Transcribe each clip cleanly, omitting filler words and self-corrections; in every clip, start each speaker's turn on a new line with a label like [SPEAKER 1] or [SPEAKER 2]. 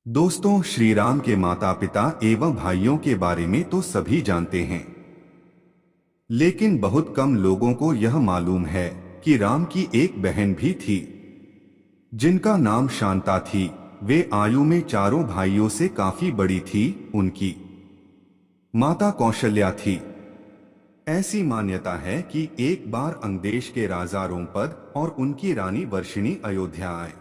[SPEAKER 1] दोस्तों, श्री राम के माता पिता एवं भाइयों के बारे में तो सभी जानते हैं, लेकिन बहुत कम लोगों को यह मालूम है कि राम की एक बहन भी थी जिनका नाम शांता थी। वे आयु में चारों भाइयों से काफी बड़ी थी। उनकी माता कौशल्या थी। ऐसी मान्यता है कि एक बार अंगदेश के राजा रोमपद और उनकी रानी वर्षिणी अयोध्या आए।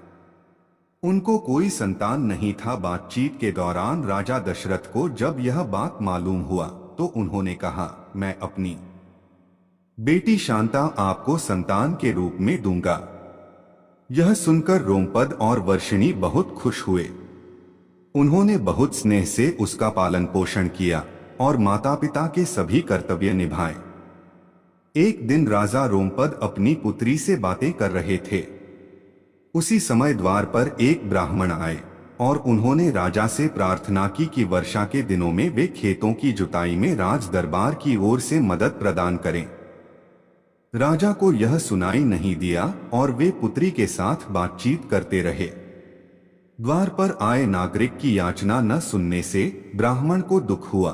[SPEAKER 1] उनको कोई संतान नहीं था। बातचीत के दौरान राजा दशरथ को जब यह बात मालूम हुआ तो उन्होंने कहा, मैं अपनी बेटी शांता आपको संतान के रूप में दूंगा। यह सुनकर रोमपद और वर्षिणी बहुत खुश हुए। उन्होंने बहुत स्नेह से उसका पालन पोषण किया और माता पिता के सभी कर्तव्य निभाए। एक दिन राजा रोमपद अपनी पुत्री से बातें कर रहे थे। उसी समय द्वार पर एक ब्राह्मण आए और उन्होंने राजा से प्रार्थना की कि वर्षा के दिनों में वे खेतों की जुताई में राज दरबार की ओर से मदद प्रदान करें। राजा को यह सुनाई नहीं दिया और वे पुत्री के साथ बातचीत करते रहे। द्वार पर आए नागरिक की याचना न सुनने से ब्राह्मण को दुख हुआ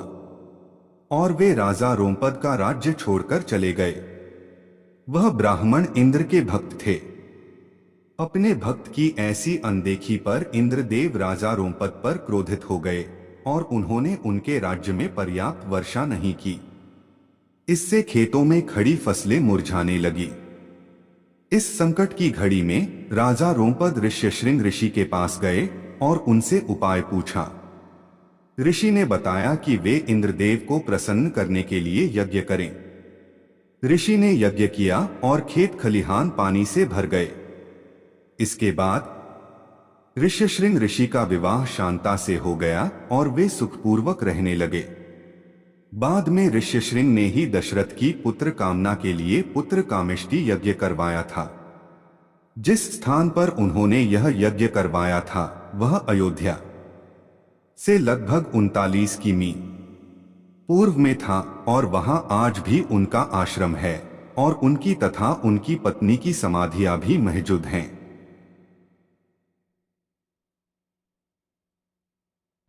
[SPEAKER 1] और वे राजा रोमपद का राज्य छोड़कर चले गए। वह ब्राह्मण इंद्र के भक्त थे। अपने भक्त की ऐसी अनदेखी पर इंद्रदेव राजा रोमपद पर क्रोधित हो गए और उन्होंने उनके राज्य में पर्याप्त वर्षा नहीं की। इससे खेतों में खड़ी फसलें मुरझाने लगी। इस संकट की घड़ी में राजा रोमपद ऋष्यशृंग ऋषि के पास गए और उनसे उपाय पूछा। ऋषि ने बताया कि वे इंद्रदेव को प्रसन्न करने के लिए यज्ञ करें। ऋषि ने यज्ञ किया और खेत खलिहान पानी से भर गए। इसके बाद ऋष्यशृंग ऋषि का विवाह शांता से हो गया और वे सुखपूर्वक रहने लगे। बाद में ऋष्यशृंग ने ही दशरथ की पुत्र कामना के लिए पुत्र कामेष्टि यज्ञ करवाया था। जिस स्थान पर उन्होंने यह यज्ञ करवाया था वह अयोध्या से लगभग 39 किमी पूर्व में था और वहां आज भी उनका आश्रम है और उनकी तथा उनकी पत्नी की समाधियां भी मौजूद हैं।